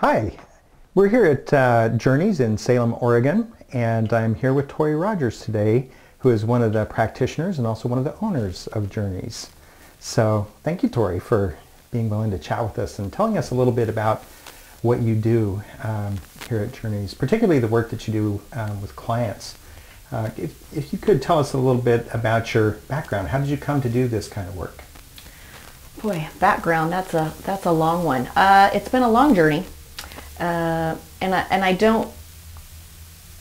Hi, we're here at Journeys in Salem, Oregon, and I'm here with Torrii Rogers today, who is one of the practitioners and also one of the owners of Journeys. So thank you, Torrii, for being willing to chat with us and telling us a little bit about what you do here at Journeys, particularly the work that you do with clients. If you could tell us a little bit about your background, how did you come to do this kind of work? Boy, background, that's a long one. It's been a long journey. I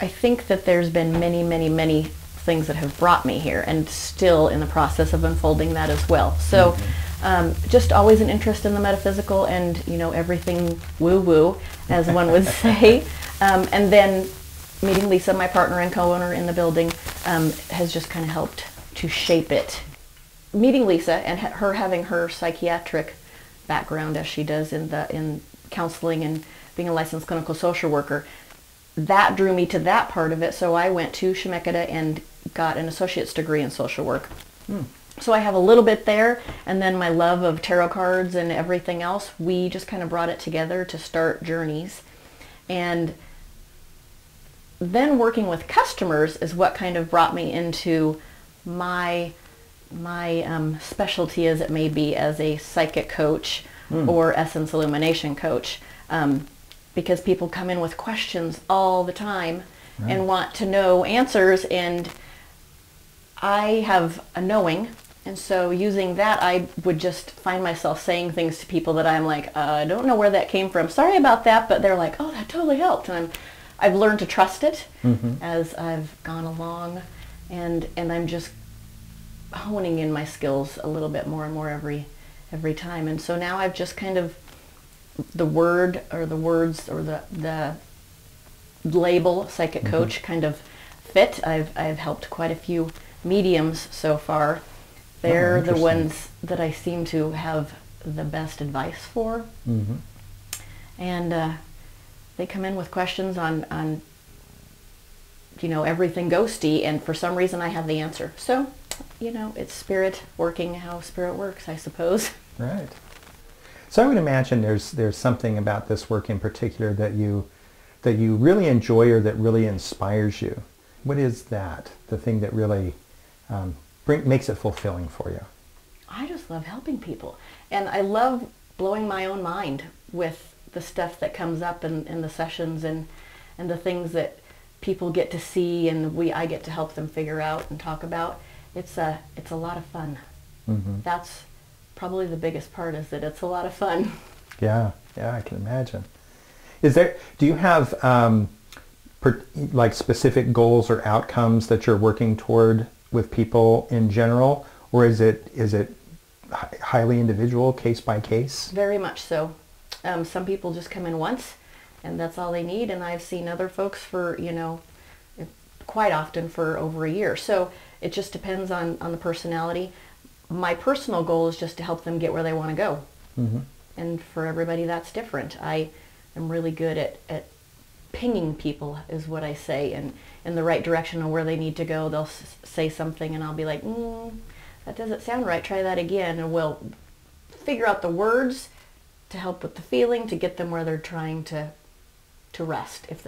think that there's been many things that have brought me here, and still in the process of unfolding that as well. So just always an interest in the metaphysical and, you know, everything woo-woo, as one would say. And then meeting Lisa, my partner and co-owner in the building, has just kind of helped to shape it. Meeting Lisa and her having her psychiatric background as she does in counseling and being a licensed clinical social worker, that drew me to that part of it. So I went to Shemeketa and got an associate's degree in social work. So I have a little bit there, and then my love of tarot cards and everything else, we just kind of brought it together to start Journeys. And then working with customers is what kind of brought me into my specialty, as it may be, as a psychic coach or essence illumination coach. Because people come in with questions all the time and want to know answers, and I have a knowing, and so using that I would just find myself saying things to people that I'm like, I don't know where that came from, sorry about that, but they're like, oh, that totally helped, and I've learned to trust it as I've gone along, and I'm just honing in my skills a little bit more and more every time. And so now I've just kind of, the word or the words or the label psychic coach kind of fit. I've helped quite a few mediums so far. They're the ones that I seem to have the best advice for. And they come in with questions on you know, everything ghosty, and for some reason I have the answer. So, you know, it's spirit working how spirit works, I suppose. Right. So I would imagine there's something about this work in particular that you really enjoy or that really inspires you. What is that? The thing that really makes it fulfilling for you? I just love helping people, and I love blowing my own mind with the stuff that comes up in the sessions and the things that people get to see and I get to help them figure out and talk about. It's a lot of fun. That's probably the biggest part, is that it's a lot of fun. Yeah, I can imagine. Do you have like specific goals or outcomes that you're working toward with people in general, or is it highly individual, case by case? Very much so. Some people just come in once and that's all they need, and I've seen other folks for, you know, quite often for over a year. So it just depends on the personality. My personal goal is just to help them get where they want to go. And for everybody that's different. I am really good at pinging people, is what I say, and in the right direction of where they need to go. They'll say something and I'll be like, that doesn't sound right, try that again, and we'll figure out the words to help with the feeling, to get them where they're trying to rest, if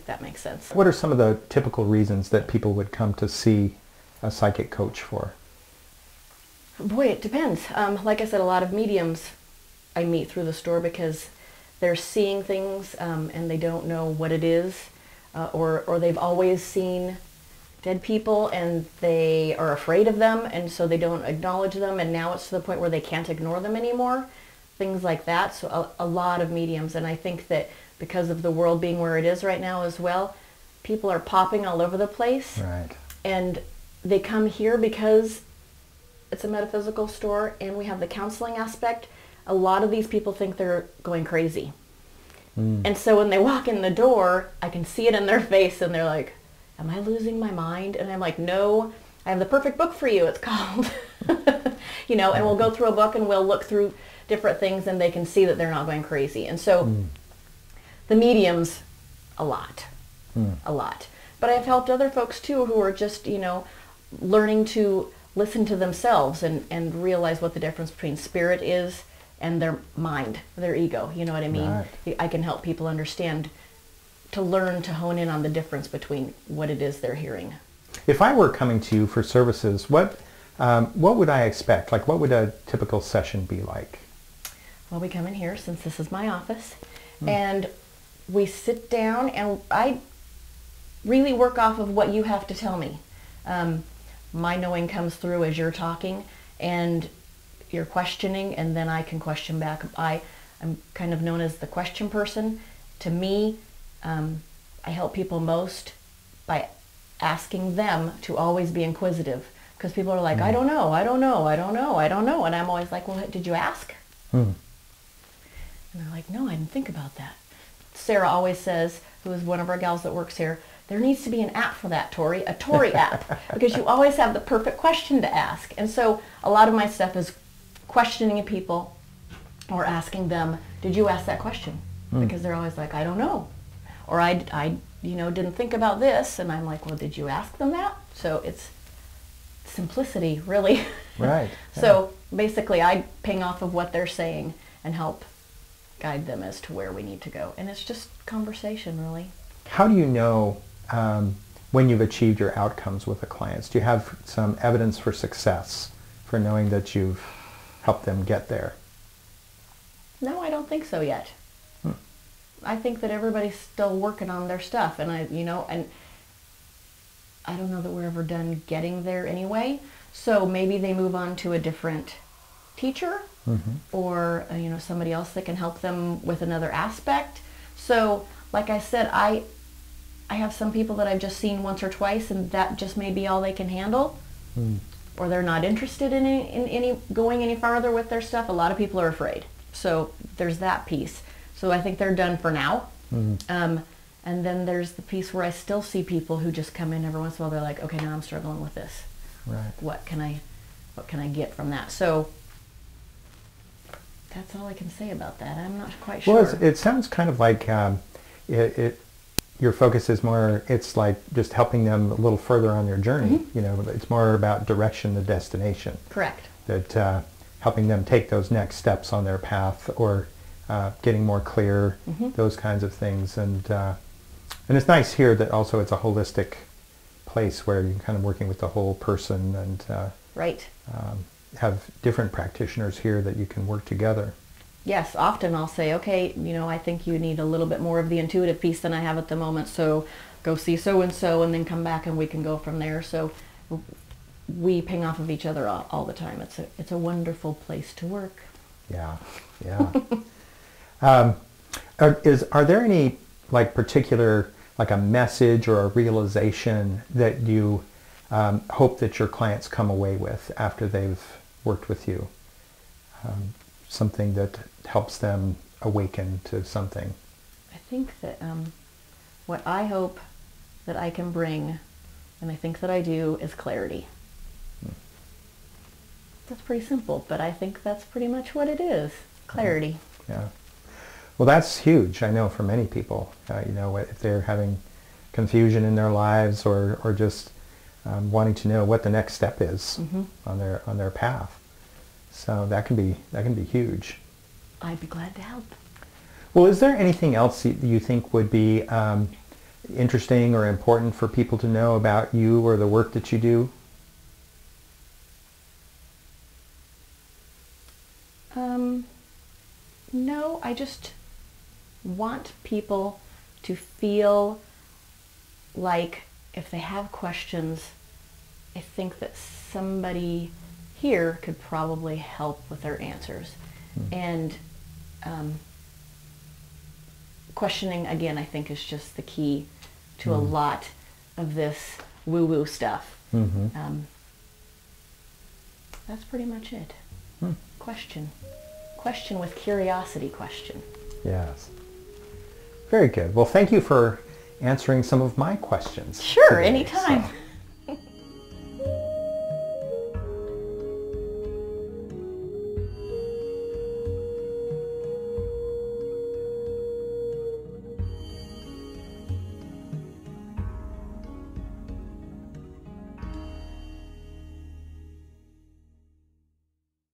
that makes sense. What are some of the typical reasons that people would come to see a psychic coach for? Boy, it depends. Like I said, a lot of mediums I meet through the store because they're seeing things and they don't know what it is, or they've always seen dead people and they are afraid of them, and so they don't acknowledge them, and now it's to the point where they can't ignore them anymore. Things like that. So a lot of mediums, and I think that because of the world being where it is right now as well, people are popping all over the place. Right. And they come here because it's a metaphysical store and we have the counseling aspect. A lot of these people think they're going crazy. And so when they walk in the door, I can see it in their face and they're like, am I losing my mind? And I'm like, no, I have the perfect book for you, it's called. You know, and we'll go through a book and we'll look through different things and they can see that they're not going crazy. And so the mediums, a lot. But I've helped other folks too who are just, you know, learning to listen to themselves and realize what the difference between spirit is and their mind, their ego. You know what I mean? Right. I can help people understand, to learn to hone in on the difference between what it is they're hearing. If I were coming to you for services, what would I expect? Like, what would a typical session be like? Well, we come in here, since this is my office, and we sit down, and I really work off of what you have to tell me. My knowing comes through as you're talking, and you're questioning, and then I can question back. I'm kind of known as the question person. To me, I help people most by asking them to always be inquisitive, because people are like, I don't know, I don't know, I don't know, I don't know. And I'm always like, well, did you ask? And they're like, no, I didn't think about that. Sarah always says, who is one of our gals that works here, there needs to be an app for that, Torrii, a Torrii app, because you always have the perfect question to ask. And so a lot of my stuff is questioning people or asking them, did you ask that question? Because they're always like, I don't know. Or I didn't think about this. And I'm like, well, did you ask them that? So it's simplicity, really. Right. So basically I ping off of what they're saying and help guide them as to where we need to go. And it's just conversation, really. How do you know when you've achieved your outcomes with the clients? Do you have some evidence for success, for knowing that you've helped them get there? No, I don't think so yet. I think that everybody's still working on their stuff, and I don't know that we're ever done getting there anyway. So maybe they move on to a different teacher, or somebody else that can help them with another aspect. So, like I said, I have some people that I've just seen once or twice, and that just may be all they can handle, or they're not interested in any going any farther with their stuff. A lot of people are afraid, so there's that piece. So I think they're done for now. And then there's the piece where I still see people who just come in every once in a while. They're like, okay, now I'm struggling with this. Right. What can I get from that? So that's all I can say about that. I'm not quite sure. Well, it sounds kind of like your focus is more, it's like just helping them a little further on their journey. It's more about direction than destination. Correct. That helping them take those next steps on their path, or getting more clear, those kinds of things. And it's nice here that also it's a holistic place where you're kind of working with the whole person, and right. Have different practitioners here that you can work together. Yes, often I'll say, okay, I think you need a little bit more of the intuitive piece than I have at the moment, so go see so-and-so, and then come back and we can go from there. So we ping off of each other all the time. It's a wonderful place to work. Yeah. Are there any particular, a message or a realization that you hope that your clients come away with after they've worked with you? Something that helps them awaken to something? I think that what I hope that I can bring, and I think that I do, is clarity. That's pretty simple, but I think that's pretty much what it is. Clarity. Yeah. Well, that's huge, I know, for many people. If they're having confusion in their lives, or just wanting to know what the next step is on their path. So that can be huge. I'd be glad to help. Well, is there anything else you think would be interesting or important for people to know about you or the work that you do? No, I just want people to feel like if they have questions, I think that somebody here could probably help with their answers. And questioning, again, I think is just the key to a lot of this woo-woo stuff. That's pretty much it. Question with curiosity, question. Yes. Very good. Well, thank you for answering some of my questions. Sure, today, anytime. So.